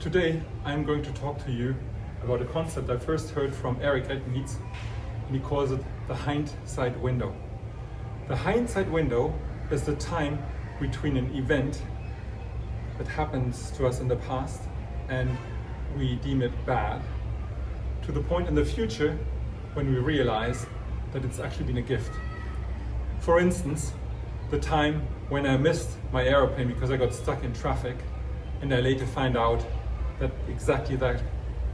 Today I'm going to talk to you about a concept I first heard from Eric Edmeades, and he calls it the hindsight window. The hindsight window is the time between an event that happens to us in the past and we deem it bad, to the point in the future when we realize that it's actually been a gift. For instance, the time when I missed my aeroplane because I got stuck in traffic, and I later find out that exactly that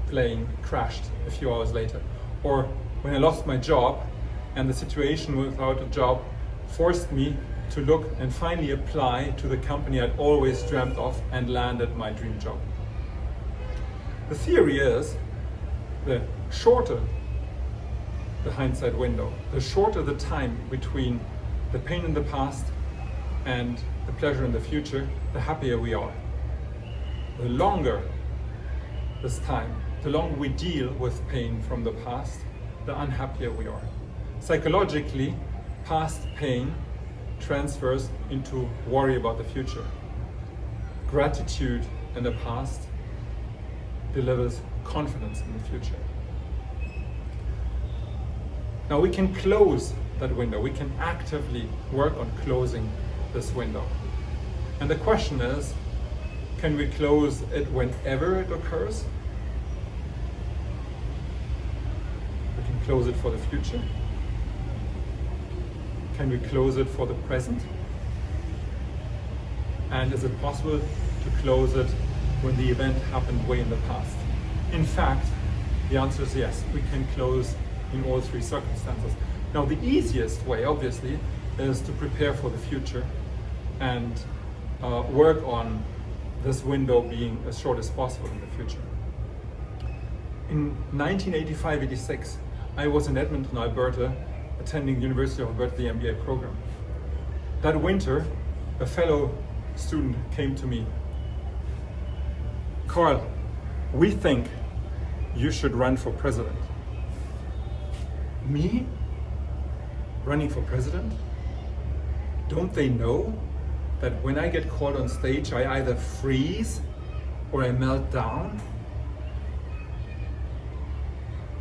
plane crashed a few hours later. Or when I lost my job and the situation without a job forced me to look and finally apply to the company I'd always dreamt of and landed my dream job. The theory is the shorter the hindsight window, the shorter the time between the pain in the past and the pleasure in the future, the happier we are. The longer this time, the longer we deal with pain from the past, the unhappier we are. Psychologically, past pain transfers into worry about the future. Gratitude in the past delivers confidence in the future. Now we can close that window. We can actively work on closing this window. And the question is, can we close it whenever it occurs? We can close it for the future. Can we close it for the present? And is it possible to close it when the event happened way in the past? In fact, the answer is yes, we can close in all three circumstances. Now, the easiest way, obviously, is to prepare for the future and work on this window being as short as possible in the future. In 1985-86, I was in Edmonton, Alberta, attending the University of Alberta, the MBA program. That winter, a fellow student came to me. Carl, we think you should run for president. Me? Running for president? Don't they know that when I get called on stage, I either freeze or I melt down?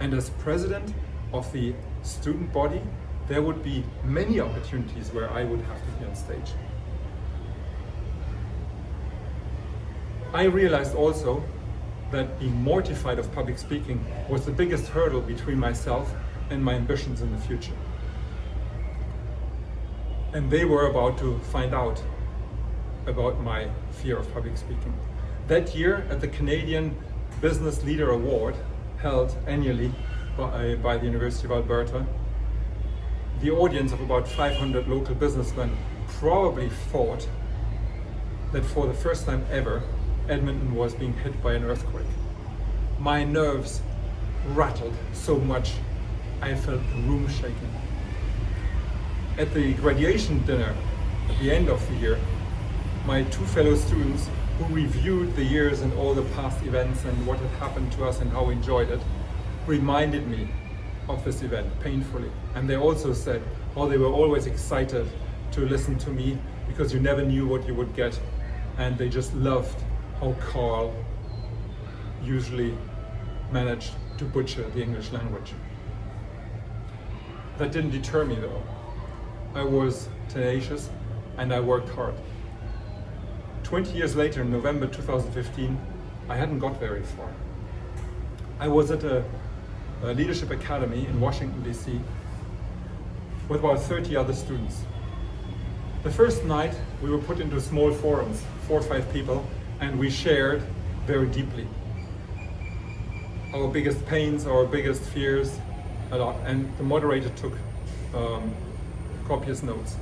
And as president of the student body, there would be many opportunities where I would have to be on stage. I realized also that being mortified of public speaking was the biggest hurdle between myself and my ambitions in the future. And they were about to find out about my fear of public speaking. That year at the Canadian Business Leader Award, held annually by the University of Alberta, the audience of about 500 local businessmen probably thought that for the first time ever, Edmonton was being hit by an earthquake. My nerves rattled so much, I felt the room shaking. At the graduation dinner at the end of the year, my two fellow students who reviewed the years and all the past events and what had happened to us and how we enjoyed it, reminded me of this event painfully. And they also said, oh, they were always excited to listen to me because you never knew what you would get. And they just loved how Carl usually managed to butcher the English language. That didn't deter me though. I was tenacious and I worked hard. 20 years later, in November 2015, I hadn't got very far. I was at a leadership academy in Washington, D.C. with about 30 other students. The first night, we were put into small forums, 4 or 5 people, and we shared very deeply. Our biggest pains, our biggest fears, a lot, and the moderator took copious notes.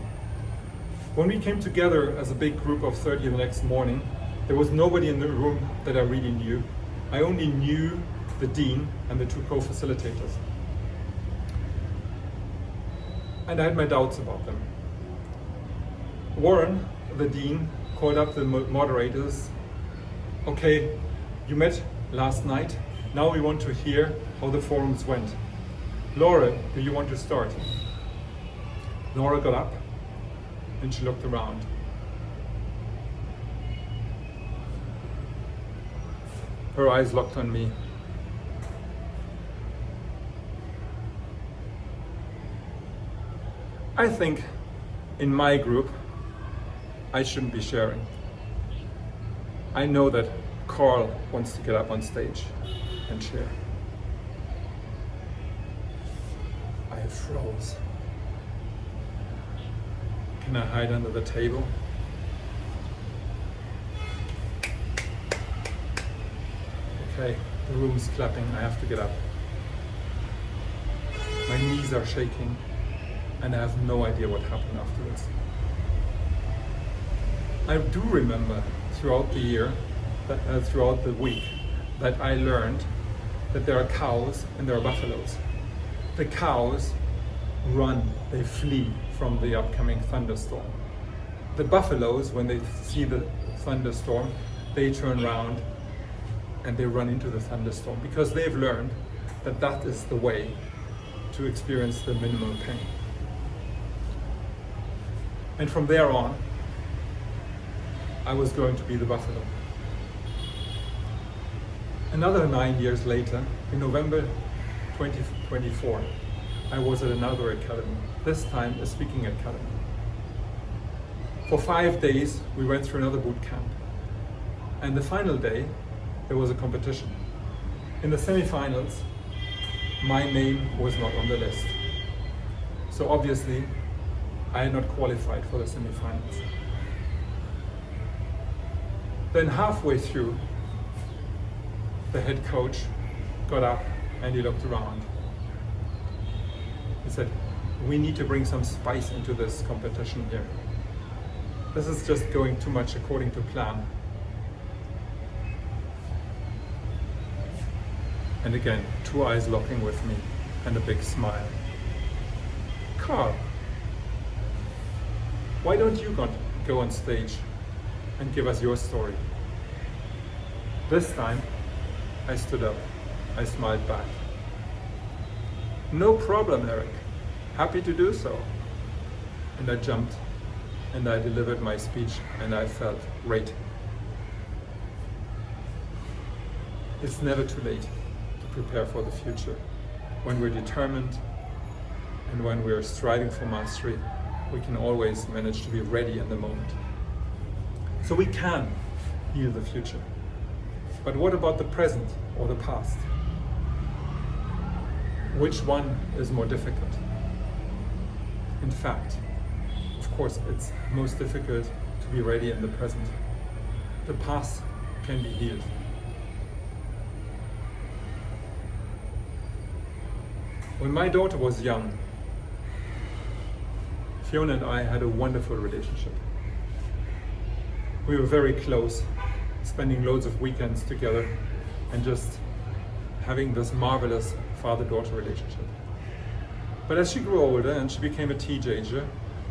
When we came together as a big group of 30 the next morning, there was nobody in the room that I really knew. I only knew the dean and the 2 co-facilitators. And I had my doubts about them. Warren, the dean, called up the moderators. Okay, you met last night. Now we want to hear how the forums went. Laura, do you want to start? Laura got up and she looked around. her eyes locked on me. I think in my group, I shouldn't be sharing. I know that Carl wants to get up on stage and share. I froze. Can I hide under the table? Okay, the room's clapping, I have to get up. My knees are shaking and I have no idea what happened afterwards. I do remember throughout the year, throughout the week, that I learned that there are cows and there are buffaloes. The cows run, they flee from the upcoming thunderstorm. The buffaloes, when they see the thunderstorm, they turn around and they run into the thunderstorm because they've learned that that is the way to experience the minimal pain. And from there on, I was going to be the buffalo. Another 9 years later, in November 2024, I was at another academy, this time a speaking academy. For 5 days, we went through another boot camp. And the final day, there was a competition. In the semifinals, my name was not on the list. So obviously, I had not qualified for the semifinals. Then halfway through, the head coach got up and he looked around. He said, we need to bring some spice into this competition here. This is just going too much according to plan. And again, 2 eyes locking with me and a big smile. Carl, why don't you go on stage and give us your story? This time, I stood up. I smiled back. No problem, Eric. Happy to do so. And I jumped and I delivered my speech and I felt great. It's never too late to prepare for the future. When we're determined and when we're striving for mastery, we can always manage to be ready in the moment. So we can heal the future. But what about the present or the past? Which one is more difficult? In fact, of course, it's most difficult to be ready in the present. The past can be healed. When my daughter was young, Fiona and I had a wonderful relationship. We were very close, spending loads of weekends together and just having this marvelous father-daughter relationship. But as she grew older and she became a teenager,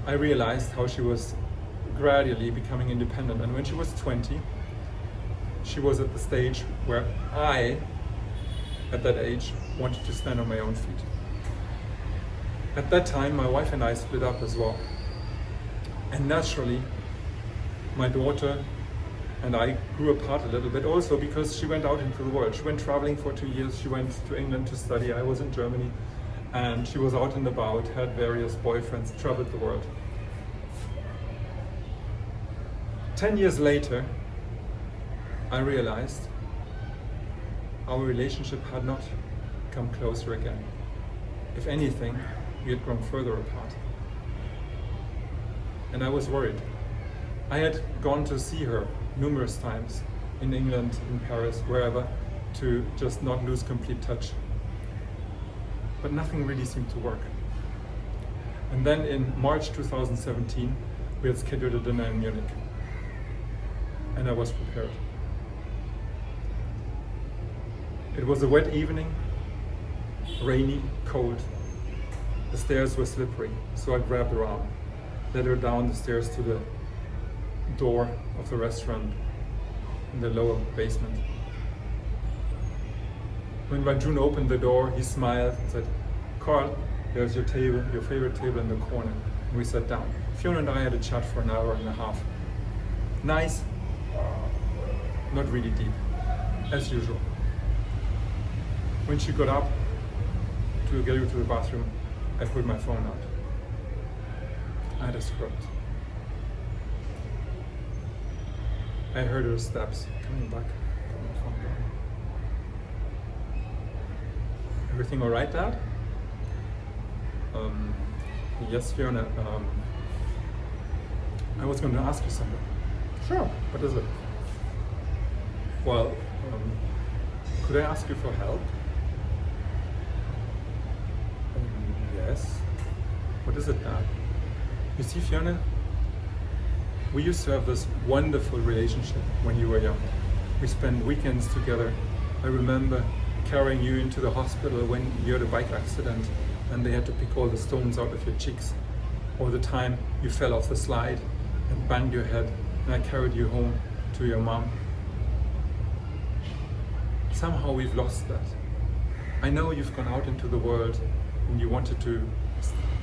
I realized how she was gradually becoming independent. And when she was 20, she was at the stage where I, at that age, wanted to stand on my own feet. At that time, my wife and I split up as well. And naturally, my daughter and I grew apart a little bit also because she went out into the world. She went traveling for 2 years. She went to England to study. I was in Germany. And she was out and about, had various boyfriends, traveled the world. 10 years later, I realized our relationship had not come closer again. If anything, we had grown further apart. And I was worried. I had gone to see her numerous times in England, in Paris, wherever, to just not lose complete touch. But nothing really seemed to work. And then in March 2017, we had scheduled a dinner in Munich. And I was prepared. It was a wet evening, rainy, cold. The stairs were slippery, so I grabbed her arm, led her down the stairs to the door of the restaurant in the lower basement. When Rajun opened the door, he smiled and said, Carl, there's your table, your favorite table in the corner. And we sat down. Fiona and I had a chat for an hour and a half. Nice, not really deep. as usual. When she got up to get you to the bathroom, I pulled my phone out. I had a script. I heard her steps coming back. Put my phone down. Everything all right, Dad? Yes, Fiona. I was going to ask you something. Sure. What is it? Well, could I ask you for help? Yes. What is it, Dad? You see, Fiona, we used to have this wonderful relationship when you were young. We spent weekends together. I remember carrying you into the hospital when you had a bike accident and they had to pick all the stones out of your cheeks. Or the time you fell off the slide and banged your head and I carried you home to your mom. Somehow we've lost that. I know you've gone out into the world and you wanted to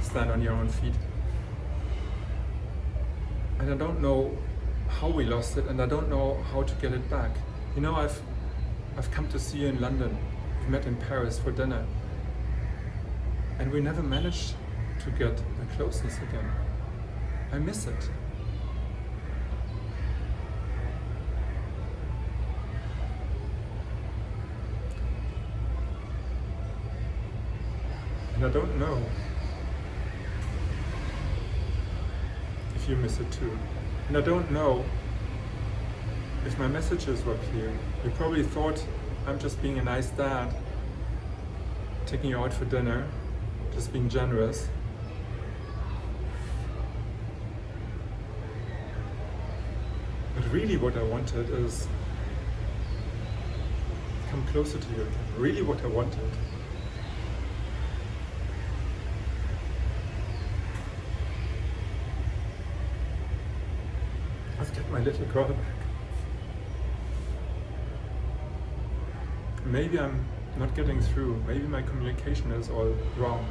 stand on your own feet. And I don't know how we lost it, and I don't know how to get it back. You know, I've come to see you in London. We met in Paris for dinner. And we never managed to get the closeness again. I miss it. And I don't know if you miss it too. And I don't know if my messages were clear. You probably thought I'm just being a nice dad, taking you out for dinner, just being generous. But really what I wanted is come closer to you again. Really what I wanted. Let's get my little girl back. Maybe I'm not getting through. Maybe my communication is all wrong.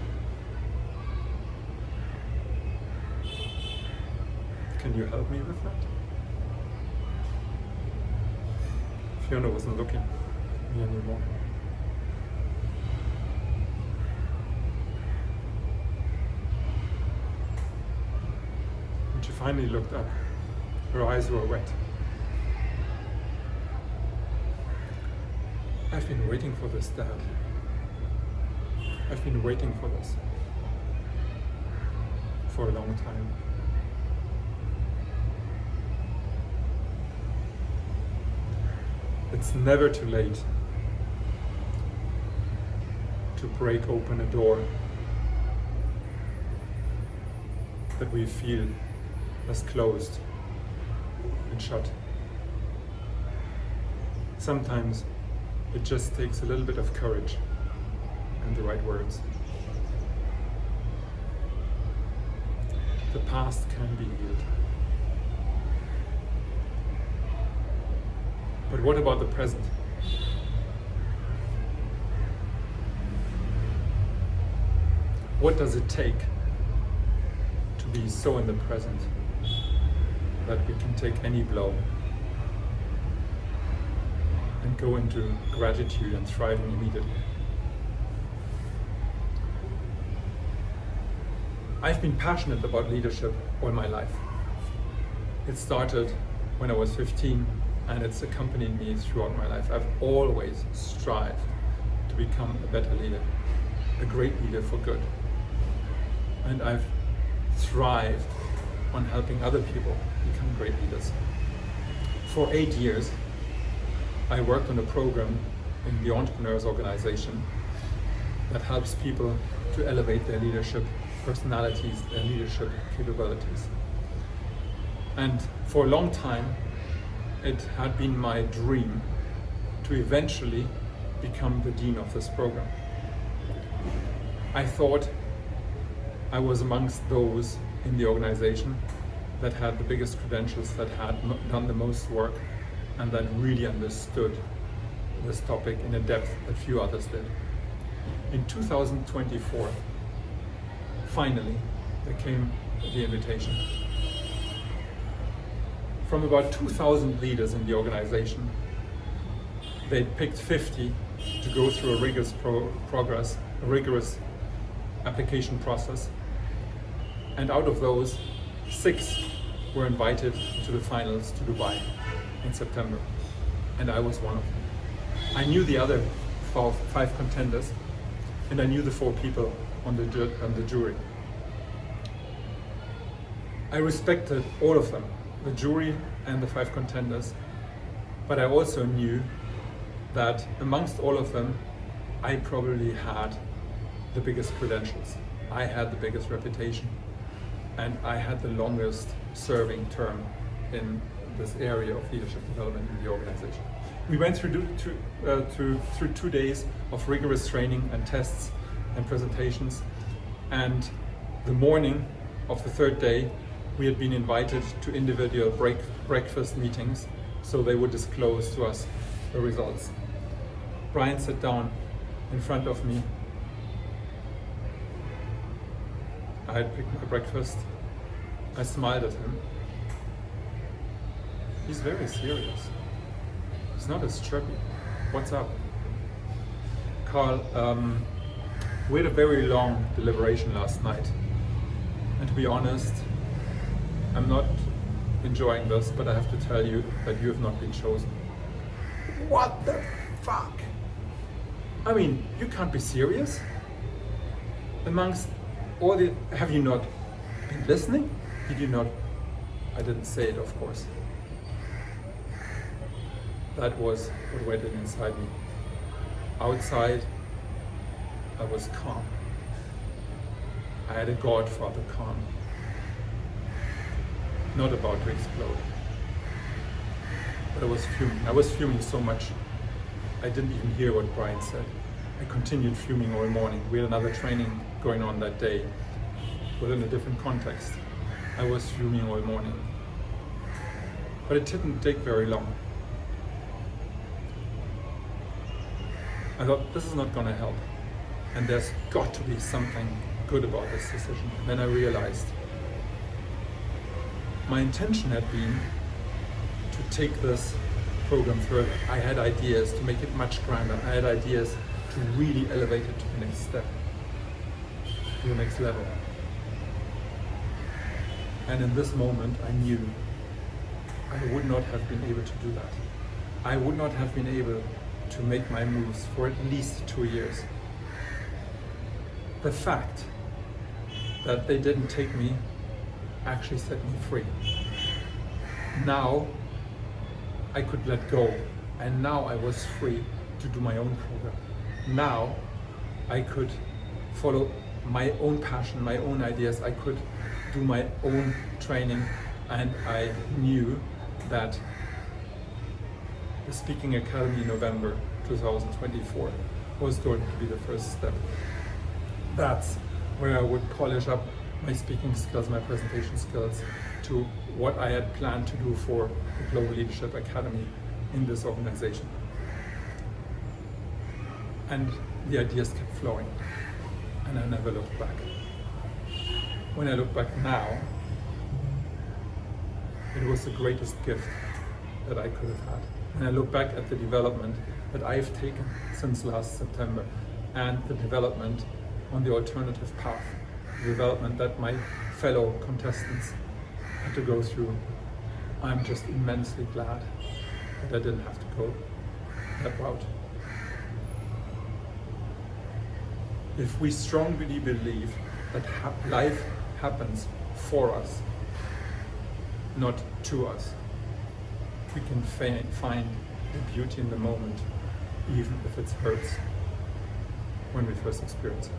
Can you help me with that? Fiona wasn't looking at me anymore. When she finally looked up, her eyes were wet. I've been waiting for this, Dad. I've been waiting for this for a long time. It's never too late to break open a door that we feel as closed and shut. Sometimes it just takes a little bit of courage and the right words. The past can be healed. But what about the present? What does it take to be so in the present that we can take any blow and go into gratitude and thriving immediately? I've been passionate about leadership all my life. It started when I was 15 and it's accompanied me throughout my life. I've always strived to become a better leader, a great leader for good. And I've thrived on helping other people become great leaders. For 8 years, I worked on a program in the Entrepreneurs Organization that helps people to elevate their leadership personalities, their leadership capabilities. And for a long time, it had been my dream to eventually become the dean of this program. I thought I was amongst those in the organization that had the biggest credentials, that had done the most work, and that really understood this topic in a depth that few others did. In 2024, finally, there came the invitation. From about 2,000 leaders in the organization, they picked 50 to go through a rigorous a rigorous application process. And out of those, 6 were invited to the finals to Dubai in September. And I was one of them. I knew the other 5 contenders, and I knew the 4 people on the jury. I respected all of them, the jury and the 5 contenders, but I also knew that amongst all of them, I probably had the biggest credentials. I had the biggest reputation, and I had the longest serving term in this area of leadership development in the organization. We went through 2 days of rigorous training and tests and presentations, and the morning of the 3rd day, we had been invited to individual breakfast meetings, so they would disclose to us the results. Brian sat down in front of me. I had picked my breakfast. I smiled at him. He's very serious. He's not as chirpy. What's up? Carl, we had a very long deliberation last night. And to be honest, I'm not enjoying this, but I have to tell you that you have not been chosen. What the fuck? I mean, you can't be serious? Amongst all the... Have you not been listening? Did you not... I didn't say it, of course. That was what went inside me. Outside, I was calm. I had a Godfather calm. Not about to explode. But I was fuming. I was fuming so much, I didn't even hear what Brian said. I continued fuming all morning. We had another training going on that day, within a different context. I was fuming all morning. But it didn't take very long. I thought, this is not going to help. And there's got to be something good about this decision. Then I realized my intention had been to take this program further. I had ideas to make it much grander. I had ideas to really elevate it to the next step, to the next level. And in this moment, I knew I would not have been able to do that. I would not have been able to make my moves for at least 2 years. The fact that they didn't take me actually set me free. Now I could let go, and now I was free to do my own program. Now I could follow my own passion, my own ideas. I could do my own training, and I knew that the Speaking Academy in November 2024 was going to be the first step. That's where I would polish up my speaking skills, my presentation skills, to what I had planned to do for the Global Leadership Academy in this organization. And the ideas kept flowing, and I never looked back. When I look back now, it was the greatest gift that I could have had. And I look back at the development that I've taken since last September, and the development on the alternative path, the development that my fellow contestants had to go through. I'm just immensely glad that I didn't have to go that route. If we strongly believe that life happens for us, not to us, we can find the beauty in the moment, even if it hurts when we first experience it.